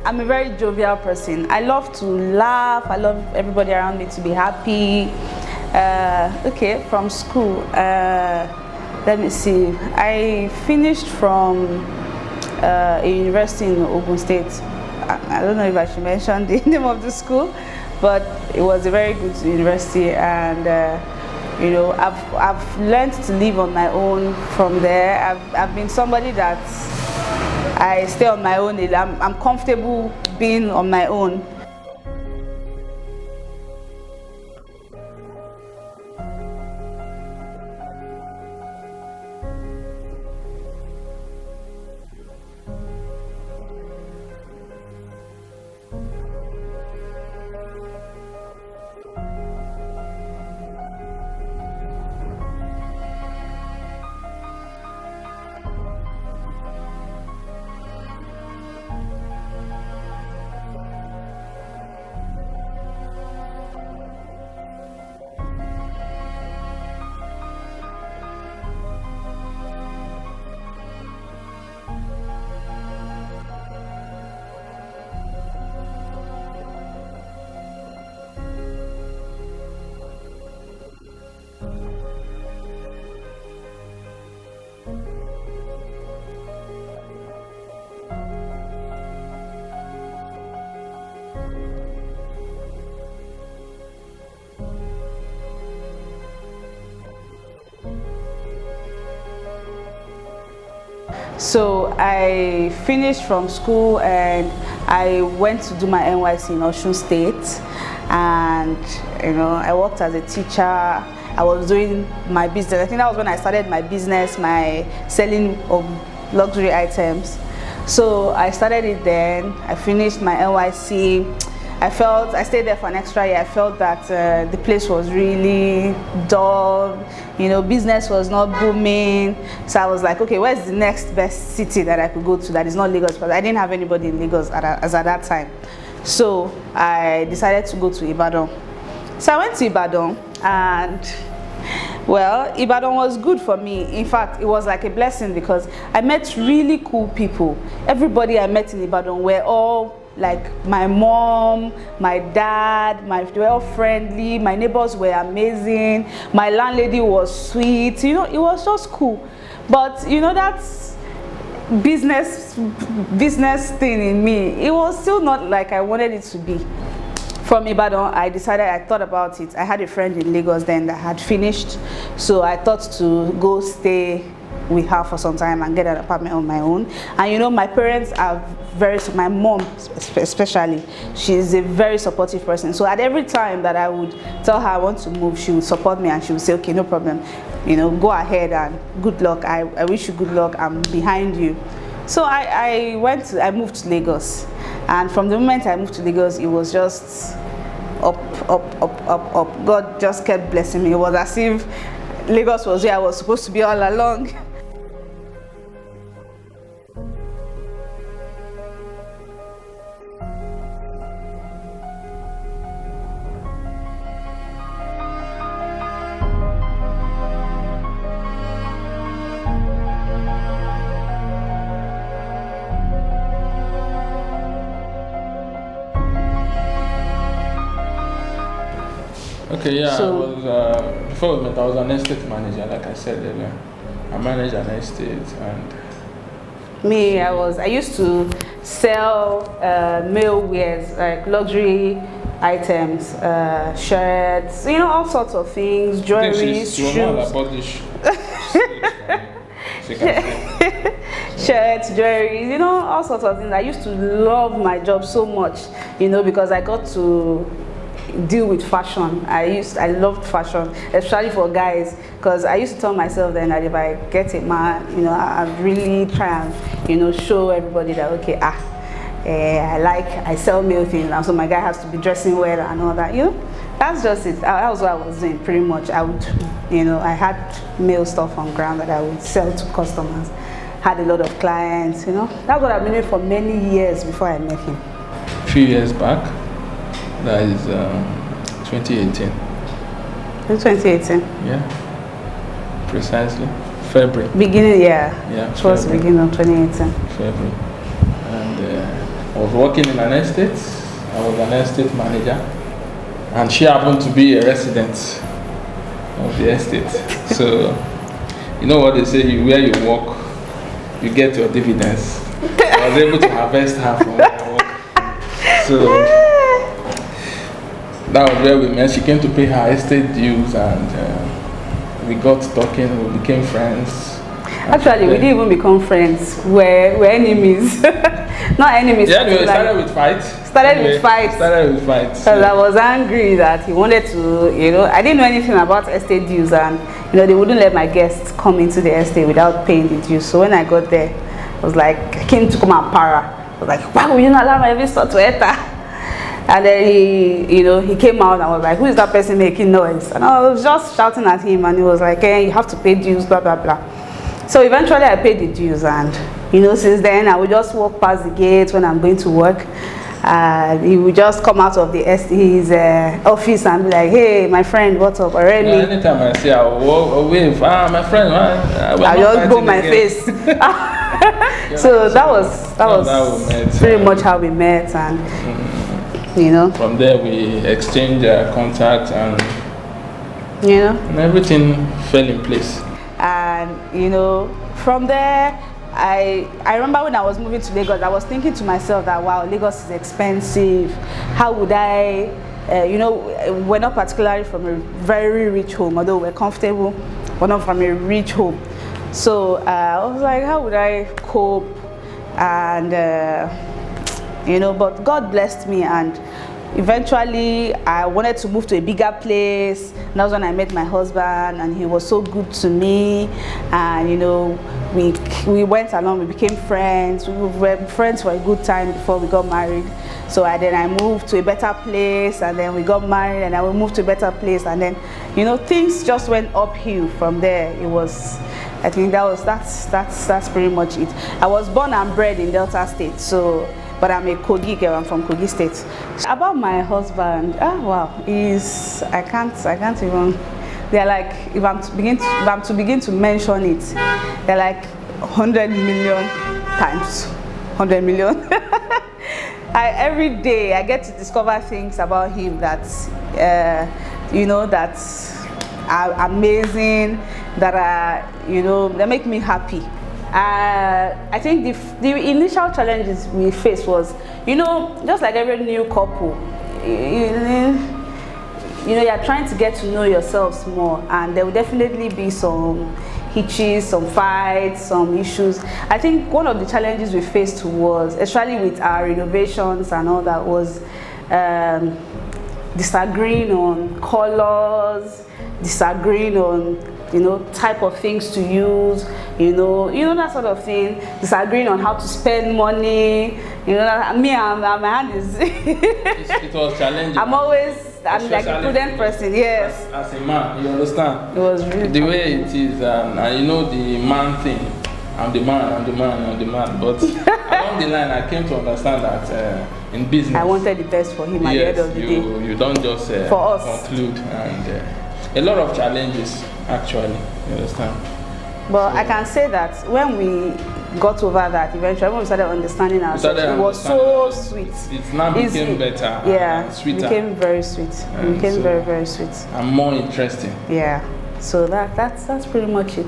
I'm a very jovial person. I love to laugh. I love everybody around me to be happy. Okay, from school, let me see. I finished from a university in Ogun State. I don't know if I should mention the name of the school, but it was a very good university, and you know, I've learned to live on my own from there. I've been somebody that I stay on my own. I'm comfortable being on my own. So I finished from school and I went to do my NYC in Osun State, and you know, I worked as a teacher. I was doing my business. I think that was when I started my business, my selling of luxury items. So I started it then. I finished my NYC. I stayed there for an extra year. I felt that the place was really dull, you know, business was not booming. So I was like, okay, where's the next best city that I could go to that is not Lagos? Because I didn't have anybody in Lagos as at that time. So I decided to go to Ibadan. So I went to Ibadan, and well, Ibadan was good for me. In fact, it was like a blessing because I met really cool people. Everybody I met in Ibadan were all like my mom, my dad, they were all friendly. My neighbors were amazing. My landlady was sweet. You know, it was just cool. But you know, that's business thing in me. It was still not like I wanted it to be. From Ibadan, I thought about it. I had a friend in Lagos then that had finished, so I thought to go stay with her for some time and get an apartment on my own. And you know, my parents are my mom especially, she's a very supportive person. So at every time that I would tell her I want to move, she would support me and she would say, okay, no problem, you know, go ahead and good luck. I wish you good luck. I'm behind you. So I moved to Lagos, and from the moment I moved to Lagos, it was just up. God just kept blessing me. It was as if Lagos was where I was supposed to be all along. Okay, yeah, so, before we met, I was an estate manager, like I said earlier. I managed an estate, and me, I used to sell male wears, like luxury items, shirts, you know, all sorts of things, jewelry, shoes. Shirts, jewelry, you know, all sorts of things. I used to love my job so much, you know, because I got to deal with fashion. I loved fashion, especially for guys, because I used to tell myself then that if I get a man, you know, I'd really try and, you know, show everybody that, okay, I sell male things, and so my guy has to be dressing well and all that, you know. That's just it. That was what I was doing pretty much. I would, you know, I had male stuff on ground that I would sell to customers. Had a lot of clients, you know. That's what I've been doing for many years before I met him. A few years back? That is 2018. 2018. Yeah, precisely. February. Beginning, yeah. Yeah. It was the beginning of 2018. February. And I was working in an estate. I was an estate manager, and she happened to be a resident of the estate. So, you know what they say: where you work, you get your dividends. I was able to harvest her from where I work. So that was where we met. She came to pay her estate dues, and we got talking. We became friends. Actually, we didn't even become friends. We're enemies. Not enemies. Yeah, we started with fights. Started with fights. Because I was angry that he wanted to, I didn't know anything about estate dues, and they wouldn't let my guests come into the estate without paying the dues. So when I got there, I was like, I came to come and para. I was like, why would you not allow my visitor to enter? And then he came out and I was like, who is that person making noise? And I was just shouting at him, and he was like, hey, you have to pay dues, blah blah blah. So eventually I paid the dues, and since then I would just walk past the gate when I'm going to work. He would just come out of his office and be like, hey, my friend, what's up? Already? Yeah, anytime I see I'll wave, my friend, I'll just go my face. So that was pretty much how we met, and from there we exchanged contact, and and everything fell in place. And from there, I remember when I was moving to Lagos, I was thinking to myself that, wow, Lagos is expensive. How would I, we're not particularly from a very rich home, although we're comfortable, we're not from a rich home. So I was like, how would I cope? And, but God blessed me, and eventually I wanted to move to a bigger place. And that was when I met my husband, and he was so good to me. And we went along, we became friends. We were friends for a good time before we got married. So then I moved to a better place, and then we got married, and then we moved to a better place, and then things just went uphill from there. It was, I think that's pretty much it. I was born and bred in Delta State, but I'm a Kogi girl. I'm from Kogi State. About my husband, wow, I can't even. They're like, if I'm to begin to mention it, they're like 100 million times 100 million. Every day I get to discover things about him that that are amazing, that are that make me happy. I think the initial challenges we faced was, just like every new couple, you're trying to get to know yourselves more, and there will definitely be some hitches, some fights, some issues. I think one of the challenges we faced was, especially with our renovations and all that, was disagreeing on colors, disagreeing on type of things to use, that sort of thing, disagreeing on how to spend money, that my hand is it was challenging. I'm like a prudent person, yes. As a man, you understand? It was really the way it is, and the man thing. I'm the man. But along the line, I came to understand that in business, I wanted the best for him at the end of the day. You don't just for us. conclude, and a lot of challenges, actually, you understand? But I can say that when we got over that, eventually when we started understanding ourselves, it was so sweet. It now became better. Yeah, sweeter. It became very sweet. It became very, very sweet. And more interesting. Yeah. So that's pretty much it.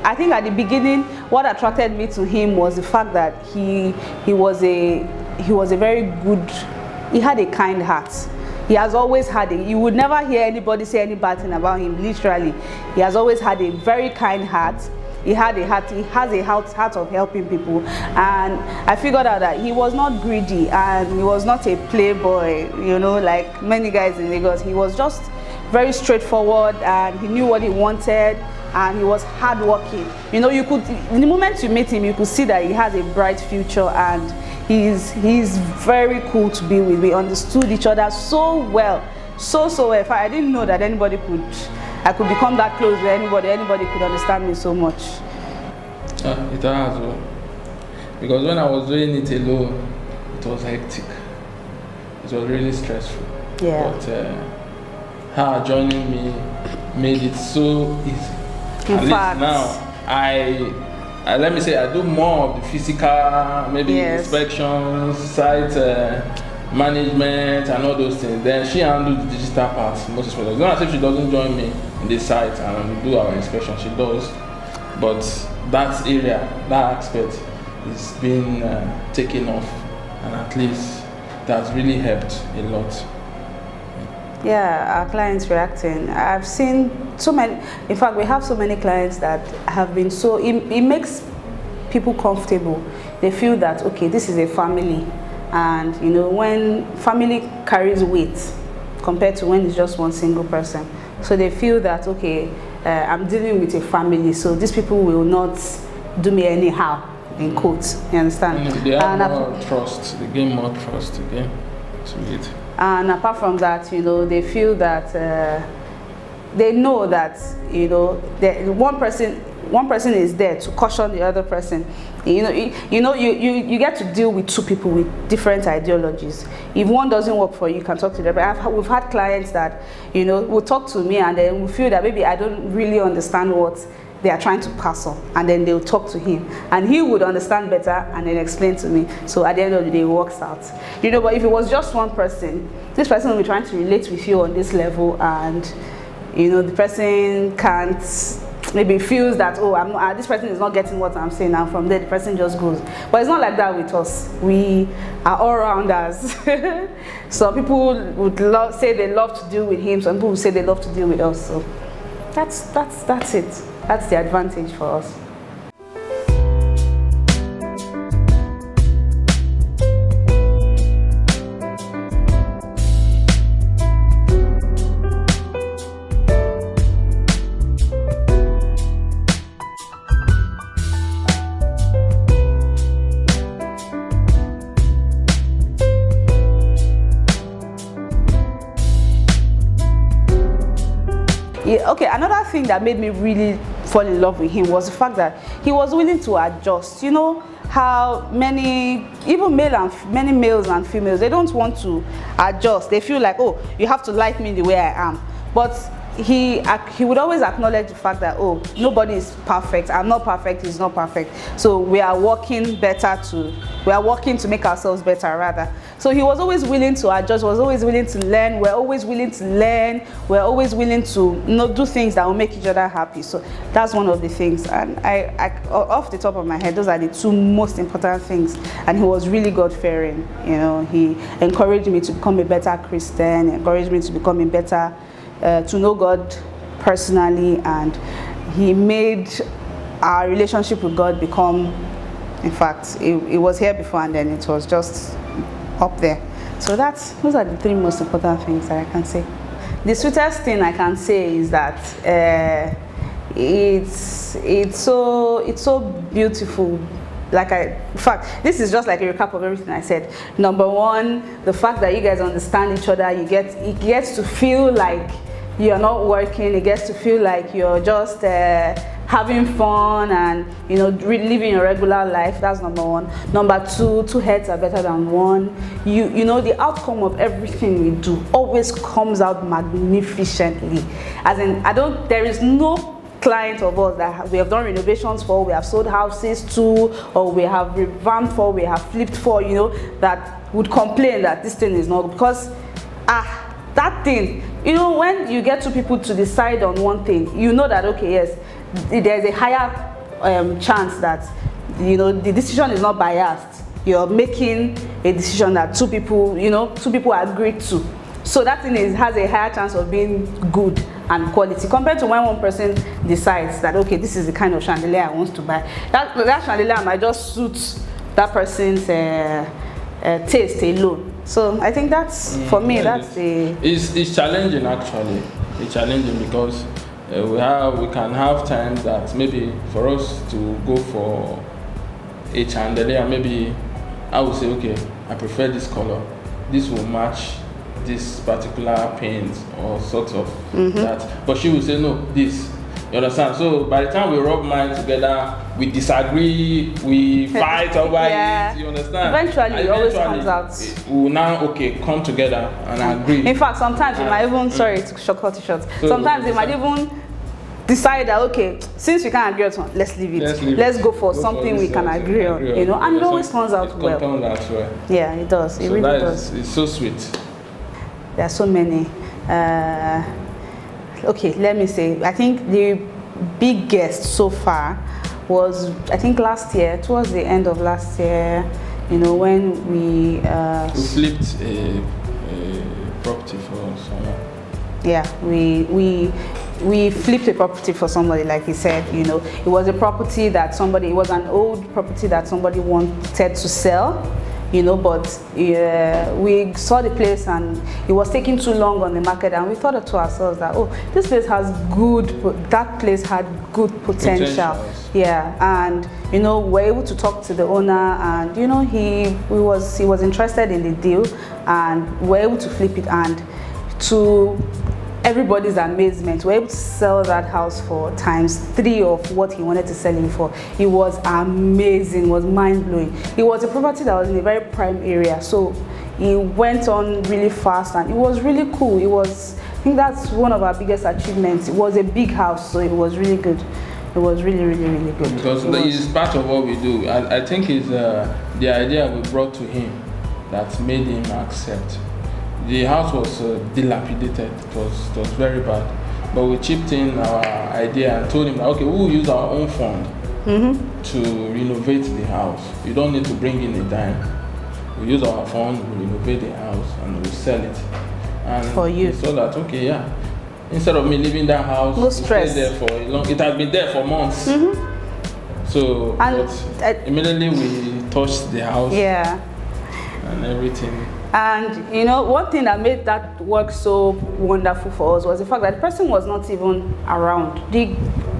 I think at the beginning, what attracted me to him was the fact that he was a very good. He had a kind heart. He has always had you would never hear anybody say any bad thing about him, literally. He has always had a very kind heart. He has a heart of helping people. And I figured out that he was not greedy, and he was not a playboy, like many guys in Lagos. He was just very straightforward, and he knew what he wanted, and he was hardworking. You could, in the moment you meet him, you could see that he has a bright future, and he's very cool to be with. We understood each other so well, so well. I didn't know that I could become that close with anybody could understand me so much. It has, because when I was doing it alone, it was hectic. it was really stressful. Yeah. But her joining me made it so easy. In fact, now I let me say I do more of the physical, maybe inspections, site management, and all those things. Then she handles the digital part most especially. It's not as if she doesn't join me in the site and we do our inspection. She does, but that area, that aspect, is being taken off, and at least that's really helped a lot. Yeah, our clients reacting. I've seen so many. In fact, we have so many clients that have been so. It makes people comfortable. They feel that okay, this is a family, and you know when family carries weight compared to when it's just one single person. So they feel that okay, I'm dealing with a family, so these people will not do me anyhow. In quotes, you understand? They have more trust. They gain more trust again to it. And apart from that, you know, they feel that they know that you know one person is there to caution the other person. You get to deal with two people with different ideologies. If one doesn't work for you, you can talk to them. We've had clients that you know will talk to me and then we feel that maybe I don't really understand what they are trying to pass on, and then they'll talk to him and he would understand better and then explain to me. So at the end of the day, it works out, you know. But if it was just one person, this person will be trying to relate with you on this level, and you know the person can't, maybe feels that oh this person is not getting what I'm saying, and from there the person just goes. But it's not like that with us. We are all rounders. Some people would say they love to deal with him, some people would say they love to deal with us. So that's it. That's the advantage for us. Yeah, okay, another thing that made me really fall in love with him was the fact that he was willing to adjust. You know how many males and females, they don't want to adjust. They feel like, oh, you have to like me the way I am. But he would always acknowledge the fact that oh, nobody is perfect. I'm not perfect, he's not perfect. So we are working to make ourselves better rather. So he was always willing to adjust, was always willing to learn. We're always willing to learn. We're always willing to do things that will make each other happy. So that's one of the things. And I off the top of my head, those are the two most important things. And he was really God-fearing. You know, he encouraged me to become a better Christian, encouraged me to become a better to know God personally, and he made our relationship with God become, in fact, it was here before and then it was just up there. So those are the three most important things that I can say. The sweetest thing I can say is that it's so beautiful. In fact, this is just like a recap of everything I said. Number one, the fact that you guys understand each other, it gets to feel like you're not working, it gets to feel like you're just having fun and you know living a regular life. That's number one. Number two heads are better than one. You know the outcome of everything we do always comes out magnificently. As in, there is no client of us that we have done renovations for, we have sold houses to, or we have revamped for, we have flipped for, you know, that would complain that this thing is not, because that thing, you know, when you get two people to decide on one thing, you know that okay, yes, there's a higher chance that you know the decision is not biased. You're making a decision that two people agreed to. So that thing has a higher chance of being good and quality compared to when one person decides that okay, this is the kind of chandelier I want to buy. That chandelier might just suit that person's taste alone. So I think that's for me. It's challenging actually. It's challenging because we can have times that maybe for us to go for a chandelier, maybe I would say okay, I prefer this color. This will match this particular paint or sort of that. But she will say no, this. You understand? So by the time we rub minds together, we disagree, we fight over Yeah. it. You understand? Eventually, it always comes out. We will now come together and agree. In fact, sometimes we might even sorry to cut it short. Sometimes they might even decide that okay, since we can't agree on something, let's leave it. Let's go for something we can agree on. You know, and it always turns out well. Yeah, it does. It really does. It's so sweet. There are so many. Okay, let me say. I think the biggest so far was last year, towards the end of last year. You know, when we flipped a property for someone. Yeah, we flipped a property for somebody, like he said. You know, it was a property that it was an old property that somebody wanted to sell. You know, but we saw the place and it was taking too long on the market, and we thought to ourselves that this place has that place had good potential. Yeah, and you know, we're able to talk to the owner, and you know, he was interested in the deal, and we're able to flip it, and to everybody's amazement, we were able to sell that house for ×3 of what he wanted to sell it for. It was amazing, it was mind-blowing. It was a property that was in a very prime area, so it went on really fast and it was really cool. I think that's one of our biggest achievements. It was a big house, so it was really good. It was really, really, really good. Because it's part of what we do. I think it's the idea we brought to him that made him accept. The house was dilapidated. It was very bad, but we chipped in our idea and told him that okay, we will use our own fund to renovate the house. You don't need to bring in a dime. We use our fund, we renovate the house, and we sell it. And for you. So that okay, yeah. Instead of me leaving that house, no stress. There for a long. It has been there for months. So but immediately we touched the house. Yeah. And everything. And you know, one thing that made that work so wonderful for us was the fact that the person was not even around. The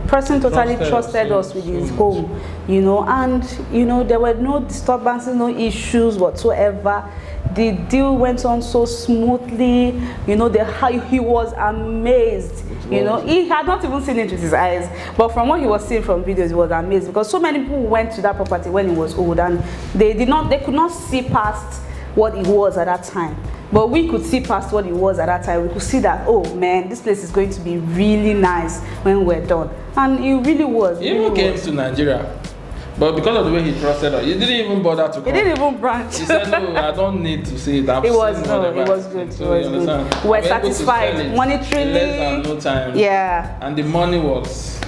person totally trusted us with his home, you know, and you know, there were no disturbances, no issues whatsoever. The deal went on so smoothly, you know, he was amazed. You know, he had not even seen it with his eyes, but from what he was seeing from videos, he was amazed because so many people went to that property when it was old, and they could not see past what it was at that time. But we could see past what it was at that time. We could see that, oh man, this place is going to be really nice when we're done. And it really was. He even came to Nigeria. But because of the way he trusted us, he didn't even bother to come. He didn't even branch. He said, no, I don't need to see it. It was good. It was good. We're satisfied monetarily. In less than no time. Yeah. And the money was...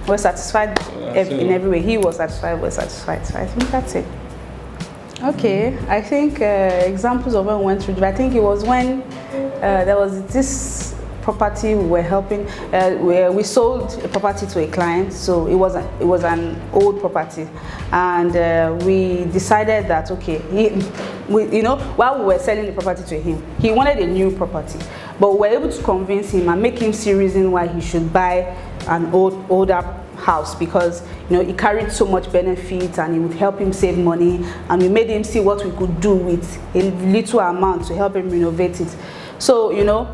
We're satisfied in every way. He was satisfied, we're satisfied. So I think that's it. Okay, I think examples of when we went through, I think it was when there was this property we were helping, where we sold a property to a client, so it was an old property, and we decided that okay, you know, while we were selling the property to him, he wanted a new property, but we were able to convince him and make him see reason why he should buy an older house, because you know it carried so much benefit and it would help him save money, and we made him see what we could do with a little amount to help him renovate it. So you know,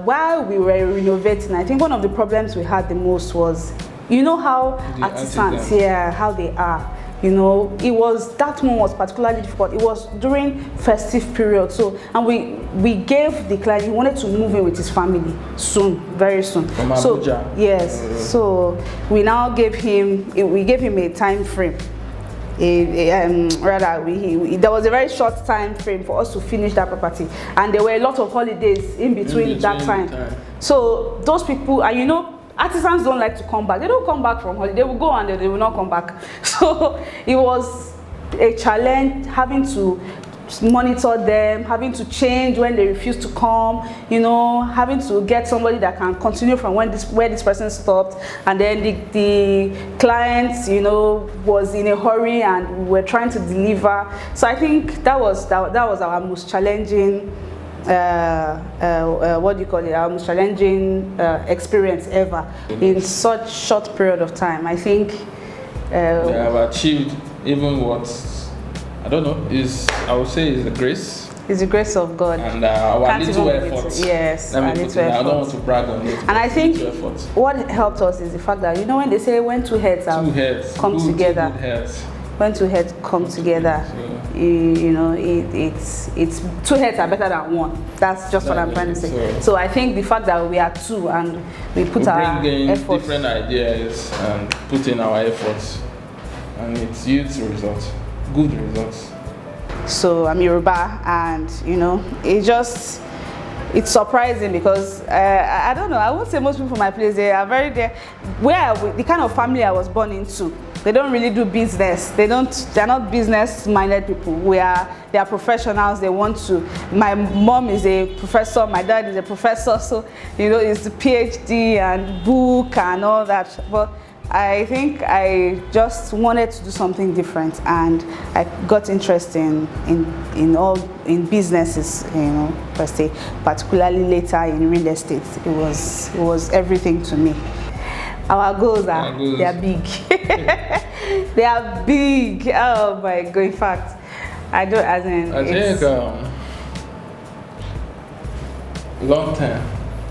while we were renovating, I think one of the problems we had the most was, you know how artisans here, how they are. You know, that one was particularly difficult. It was during festive period, so and we gave the client, he wanted to move in with his family soon, very soon. From Abuja. So yes, so we now gave him a time frame. There was a very short time frame for us to finish that property, and there were a lot of holidays in between that time. So those people, and you know, artisans don't like to come back. They don't come back from holiday. They will go and they will not come back. So it was a challenge having to monitor them, having to change when they refuse to come, you know, having to get somebody that can continue from where this person stopped, and then the client, you know, was in a hurry and we were trying to deliver. So I think that was our most challenging what do you call it, our most challenging experience ever in such short period of time. I think they have achieved even what I don't know, I would say is the grace. It's the grace of God. And our Can't little even believe efforts. it. Yes, Let our me put little it. I don't want efforts. to brag on it. And I think little efforts. what helped us is the fact that, you know, when they say when two heads come together, Two good heads. when two heads come together, you know, it's two heads are better than one. That's just what I'm trying to say. So I think the fact that we are two and we put our bring in efforts, different ideas and put in our efforts, and it yields results, good results. So I'm Yoruba, and you know, it's surprising because I don't know, I won't say most people from my place, they are very there. The kind of family I was born into, they don't really do business. They're not business minded people. They are professionals. They want to. My mom is a professor, my dad is a professor, so you know, it's the PhD and book and all that. But I think I just wanted to do something different, and I got interested in businesses, you know, per se, particularly later in real estate. It was everything to me. Our goals they are big. They are big. Oh my God! In fact, I think long term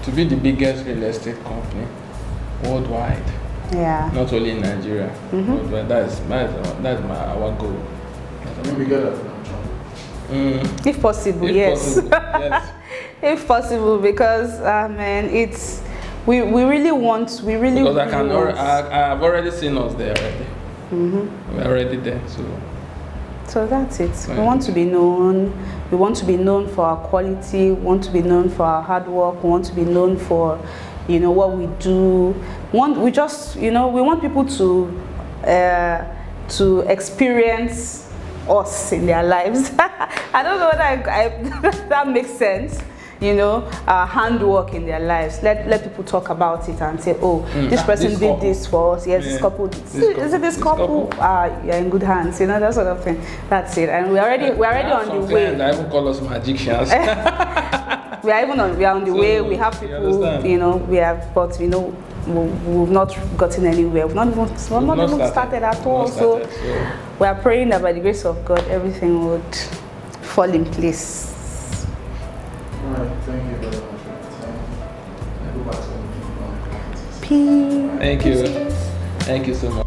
to be the biggest real estate company worldwide. Yeah. Not only in Nigeria. But that's our goal. Maybe get it. If possible, yes. Yes. If possible, because man, we really want. Because I've already seen us there already. We're already there, so that's it. We want to be known. We want to be known for our quality. We want to be known for our hard work. We want to be known for, you know, what we do. We want people to experience us in their lives. I don't know whether that makes sense. You know, handwork in their lives. Let people talk about it and say, oh, this person did this for us. Yes, this couple. Is it this couple? You're in good hands. You know, that sort of thing. That's it. And we're already on the way. I even call us magicians. we are on the way. We have people. You know, but you know, we've not gotten anywhere. We've not even started at all. So we are praying that by the grace of God, everything would fall in place. Alright, thank you very much for your time. I go back to Peace. Thank you. Thank you so much.